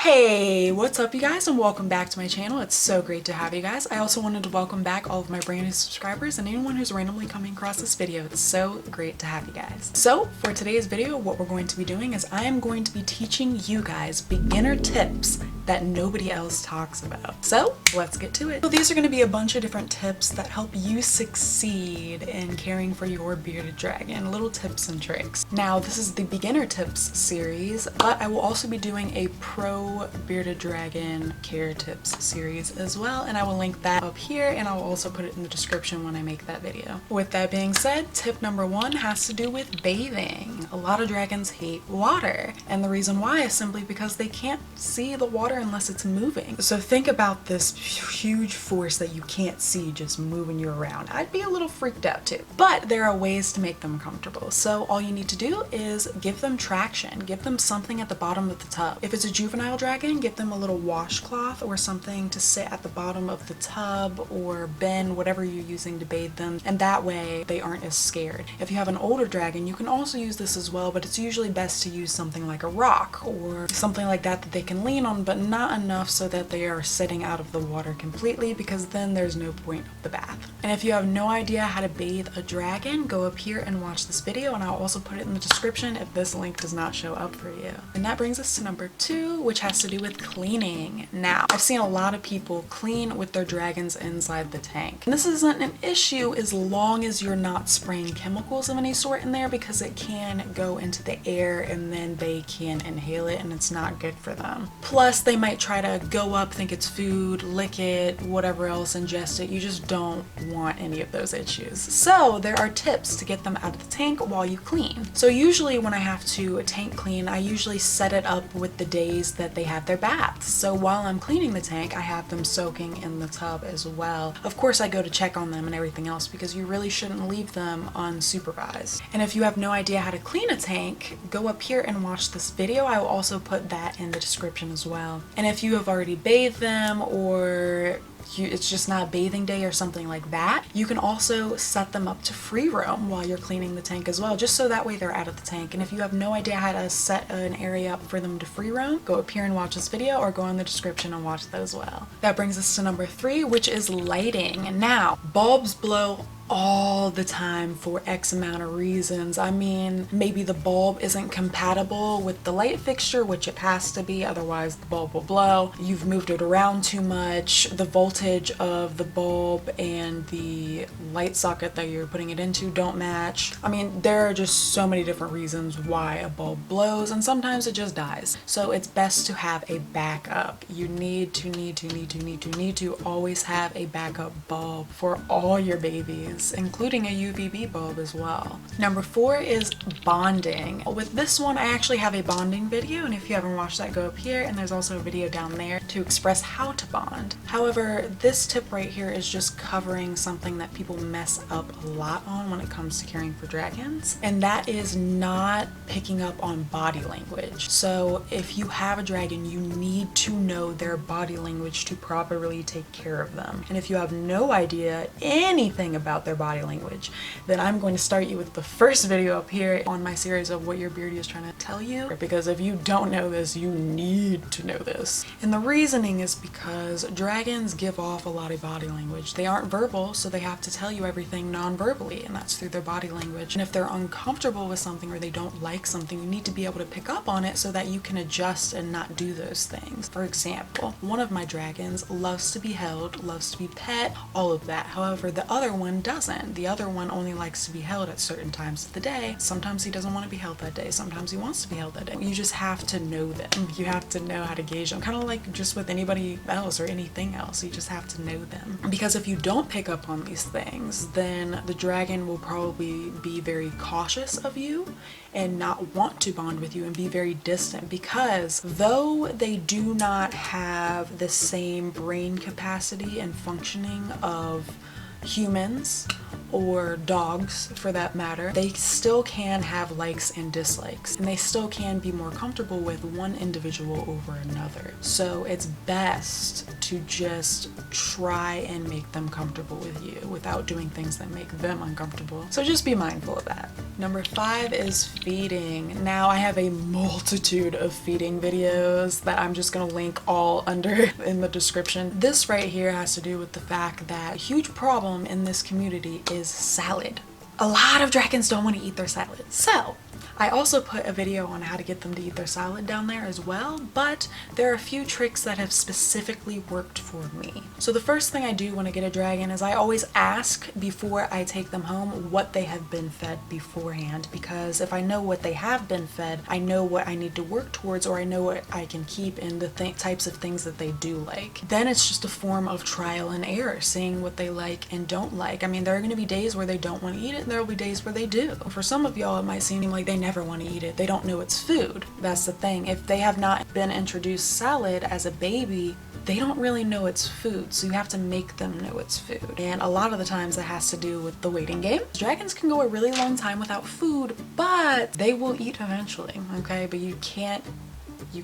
Hey, what's up you guys, and welcome back to my channel. It's so great to have you guys. I also wanted to welcome back all of my brand new subscribers and anyone who's randomly coming across this video. It's so great to have you guys. So for today's video, what we're going to be doing is I am going to be teaching you guys beginner tips that nobody else talks about. So let's get to it. So these are going to be a bunch of different tips that help you succeed in caring for your bearded dragon. Little tips and tricks. Now this is the beginner tips series, but I will also be doing a pro bearded dragon care tips series as well, and I will link that up here and I'll also put it in the description when I make that video. With that being said, tip number one has to do with bathing. A lot of dragons hate water, and the reason why is simply because they can't see the water unless it's moving. So think about this huge force that you can't see just moving you around. I'd be a little freaked out too. But there are ways to make them comfortable. So all you need to do is give them traction. Give them something at the bottom of the tub. If it's a juvenile dragon, give them a little washcloth or something to sit at the bottom of the tub or bin, whatever you're using to bathe them, and that way they aren't as scared. If you have an older dragon, you can also use this as well, but it's usually best to use something like a rock or something like that that they can lean on, but not enough so that they are sitting out of the water completely, because then there's no point of the bath. And if you have no idea how to bathe a dragon, go up here and watch this video, and I'll also put it in the description if this link does not show up for you. And that brings us to number two, which has to do with cleaning. Now, I've seen a lot of people clean with their dragons inside the tank. And this isn't an issue as long as you're not spraying chemicals of any sort in there, because it can go into the air and then they can inhale it and it's not good for them. Plus, they might try to go up, think it's food, lick it, whatever else, ingest it. You just don't want any of those issues. So there are tips to get them out of the tank while you clean. So usually when I have to tank clean, I usually set it up with the days that they have their baths. So while I'm cleaning the tank, I have them soaking in the tub as well. Of course, I go to check on them and everything else, because you really shouldn't leave them unsupervised. And if you have no idea how to clean a tank, go up here and watch this video. I will also put that in the description as well. And if you have already bathed them, or it's just not bathing day or something like that, you can also set them up to free roam while you're cleaning the tank as well, just so that way they're out of the tank. And if you have no idea how to set an area up for them to free roam, go up here and watch this video, or go in the description and watch that as well. That brings us to number three, which is lighting. Now, bulbs blow all the time for X amount of reasons. I mean, maybe the bulb isn't compatible with the light fixture, which it has to be, otherwise the bulb will blow. You've moved it around too much. The voltage of the bulb and the light socket that you're putting it into don't match. I mean, there are just so many different reasons why a bulb blows, and sometimes it just dies. So it's best to have a backup. You need to always have a backup bulb for all your babies, including a UVB bulb as well. Number four is bonding. With this one, I actually have a bonding video, and if you haven't watched that, go up here, and there's also a video down there to express how to bond. However, this tip right here is just covering something that people mess up a lot on when it comes to caring for dragons, and that is not picking up on body language. So if you have a dragon, you need to know their body language to properly take care of them. And if you have no idea anything about their body language, then I'm going to start you with the first video up here on my series of what your Beardie is trying to tell you, because if you don't know this, you need to know this. And the reasoning is because dragons give off a lot of body language. They aren't verbal, so they have to tell you everything non-verbally, and that's through their body language. And if they're uncomfortable with something or they don't like something, you need to be able to pick up on it so that you can adjust and not do those things. For example, one of my dragons loves to be held, loves to be pet, all of that. However, the other one doesn't. The other one only likes to be held at certain times of the day. Sometimes he doesn't want to be held that day. Sometimes he wants to be held that day. You just have to know them. You have to know how to gauge them. Kind of like just with anybody else or anything else. You just have to know them. Because if you don't pick up on these things, then the dragon will probably be very cautious of you and not want to bond with you and be very distant, because though they do not have the same brain capacity and functioning of humans or dogs for that matter, they still can have likes and dislikes, and they still can be more comfortable with one individual over another. So it's best to just try and make them comfortable with you without doing things that make them uncomfortable. So just be mindful of that. Number 5 is feeding. Now I have a multitude of feeding videos that I'm just gonna link all under in the description. This right here has to do with the fact that a huge problem in this community is salad. A lot of dragons don't want to eat their salad. So I also put a video on how to get them to eat their salad down there as well, but there are a few tricks that have specifically worked for me. So the first thing I do when I get a dragon is I always ask before I take them home what they have been fed beforehand, because if I know what they have been fed, I know what I need to work towards, or I know what I can keep in the types of things that they do like. Then it's just a form of trial and error, seeing what they like and don't like. I mean, there are going to be days where they don't want to eat it, and there will be days where they do. For some of y'all, it might seem like they never want to eat it. They don't know it's food. That's the thing. If they have not been introduced salad as a baby, they don't really know it's food, so you have to make them know it's food. And a lot of the times that has to do with the waiting game. Dragons can go a really long time without food, but they will eat eventually, okay? But you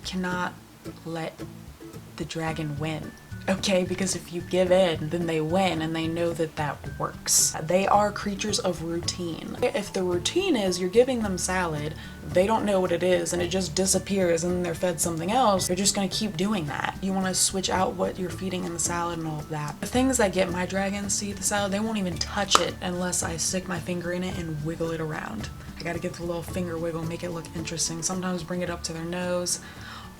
cannot let the dragon win. Okay, because if you give in, then they win, and they know that that works. They are creatures of routine. If the routine is you're giving them salad, they don't know what it is, and it just disappears, and then they're fed something else, they're just gonna keep doing that. You wanna switch out what you're feeding in the salad and all of that. The things that get my dragons to eat the salad, they won't even touch it unless I stick my finger in it and wiggle it around. I gotta get the little finger wiggle, make it look interesting. Sometimes bring it up to their nose.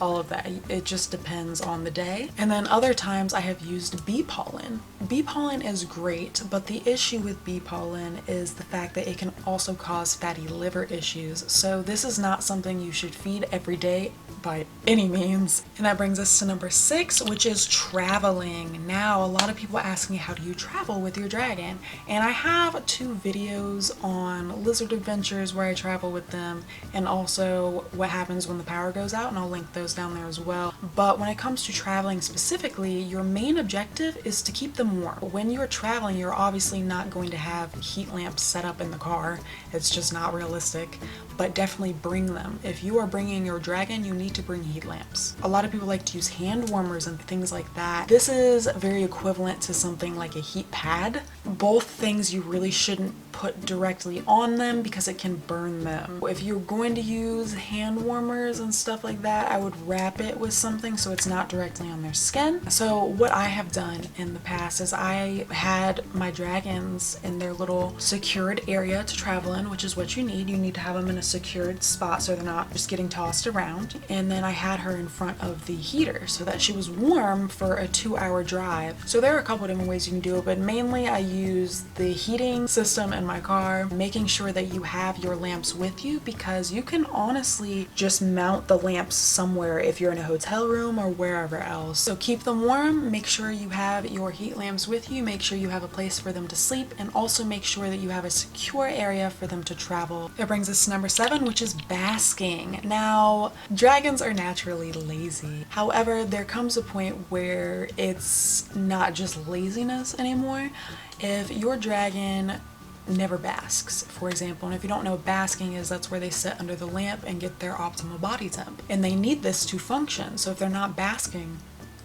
All of that. It just depends on the day. And then other times I have used bee pollen. Bee pollen is great, but the issue with bee pollen is the fact that it can also cause fatty liver issues. So this is not something you should feed every day by any means. And that brings us to number 6, which is traveling. Now, a lot of people ask me, how do you travel with your dragon? And I have 2 videos on lizard adventures where I travel with them, and also what happens when the power goes out, and I'll link those down there as well. But when it comes to traveling specifically, your main objective is to keep them warm. When you're traveling, you're obviously not going to have heat lamps set up in the car. It's just not realistic, but definitely bring them. If you are bringing your dragon, you need to bring heat lamps. A lot of people like to use hand warmers and things like that. This is very equivalent to something like a heat pad. Both things you really shouldn't put directly on them because it can burn them. If you're going to use hand warmers and stuff like that, I would wrap it with something so it's not directly on their skin. So what I have done in the past is I had my dragons in their little secured area to travel in, which is what you need. You need to have them in a secured spot so they're not just getting tossed around. And then I had her in front of the heater so that she was warm for a 2-hour drive. So there are a couple different ways you can do it, but mainly I use the heating system in my car, making sure that you have your lamps with you, because you can honestly just mount the lamps somewhere if you're in a hotel room or wherever else. So keep them warm, make sure you have your heat lamps with you, make sure you have a place for them to sleep, and also make sure that you have a secure area for them to travel. That brings us to number 7, which is basking. Now, dragons are naturally lazy. However, there comes a point where it's not just laziness anymore. If your dragon never basks, for example, and if you don't know what basking is, that's where they sit under the lamp and get their optimal body temp. And they need this to function, so if they're not basking,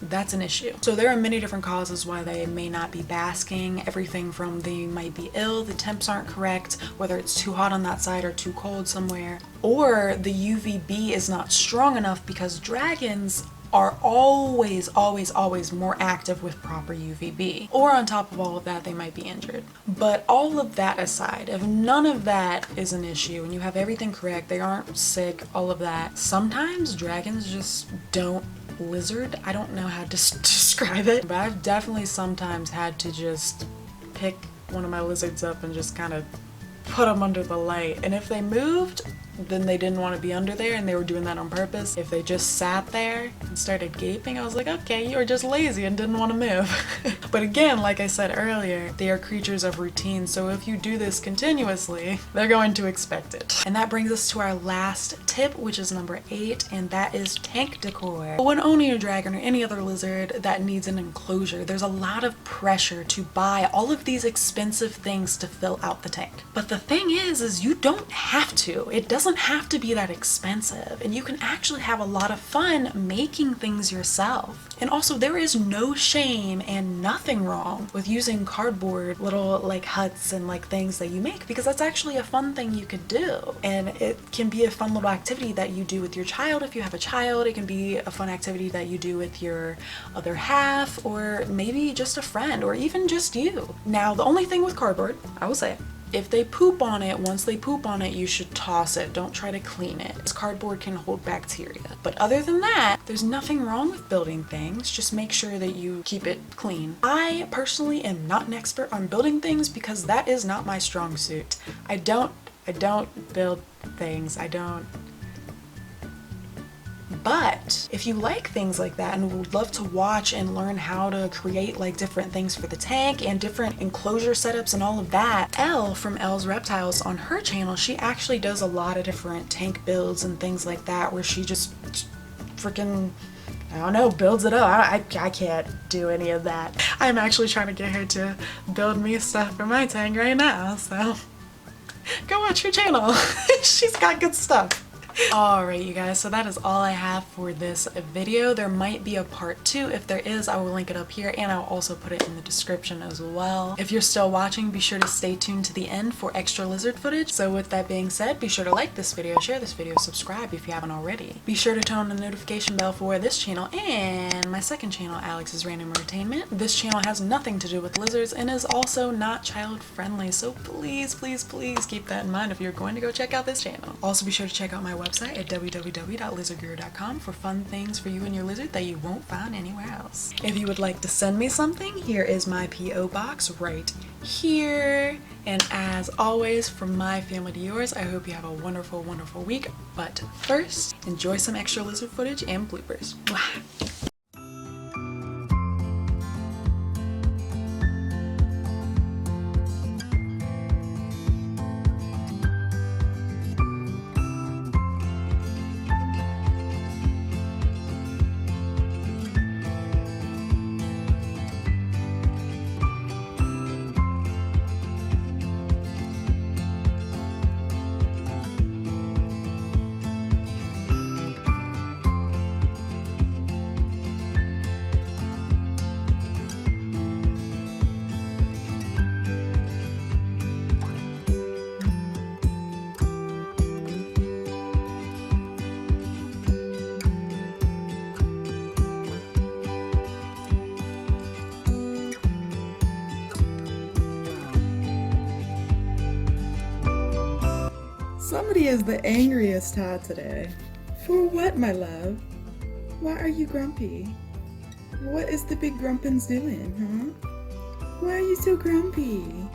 that's an issue. So there are many different causes why they may not be basking. Everything from they might be ill, the temps aren't correct, whether it's too hot on that side or too cold somewhere, or the UVB is not strong enough, because dragons are always more active with proper UVB. Or on top of all of that, they might be injured. But all of that aside, if none of that is an issue and you have everything correct, they aren't sick, all of that, sometimes dragons just don't lizard. I don't know how to describe it, but I've definitely sometimes had to just pick one of my lizards up and just kind of put them under the light. And if they moved, then they didn't want to be under there and they were doing that on purpose. If they just sat there and started gaping, I was like, okay, you were just lazy and didn't want to move. But again, like I said earlier, they are creatures of routine, so if you do this continuously, they're going to expect it. And that brings us to our last tip, which is number 8, and that is tank decor. When owning a dragon or any other lizard that needs an enclosure, there's a lot of pressure to buy all of these expensive things to fill out the tank. But the thing is you don't have to. It doesn't have to be that expensive, and you can actually have a lot of fun making things yourself. And also, there is no shame and nothing wrong with using cardboard little like huts and like things that you make, because that's actually a fun thing you could do, and it can be a fun little activity that you do with your child. If you have a child, it can be a fun activity that you do with your other half, or maybe just a friend, or even just you. Now, the only thing with cardboard, I will say it, if they poop on it, once they poop on it, you should toss it. Don't try to clean it. This cardboard can hold bacteria. But other than that, there's nothing wrong with building things. Just make sure that you keep it clean. I personally am not an expert on building things because that is not my strong suit. I don't build things. But if you like things like that and would love to watch and learn how to create like different things for the tank and different enclosure setups and all of that, Elle from Elle's Reptiles on her channel, she actually does a lot of different tank builds and things like that, where she just freaking, I don't know, builds it up. I can't do any of that. I'm actually trying to get her to build me stuff for my tank right now, so go watch her channel. She's got good stuff. Alright you guys, so that is all I have for this video. There might be a part 2. If there is, I will link it up here, and I'll also put it in the description as well. If you're still watching, be sure to stay tuned to the end for extra lizard footage. So with that being said, be sure to like this video, share this video, subscribe if you haven't already. Be sure to turn on the notification bell for this channel and my second channel, Alex's Random Entertainment. This channel has nothing to do with lizards and is also not child friendly, so please, please, please keep that in mind if you're going to go check out this channel. Also be sure to check out my website at www.lizardguru.com for fun things for you and your lizard that you won't find anywhere else. If you would like to send me something, here is my P.O. box right here. And as always, from my family to yours, I hope you have a wonderful, wonderful week. But first, enjoy some extra lizard footage and bloopers. Mwah. Somebody is the angriest Todd today. For what, my love? Why are you grumpy? What is the big grumpins doing, huh? Why are you so grumpy?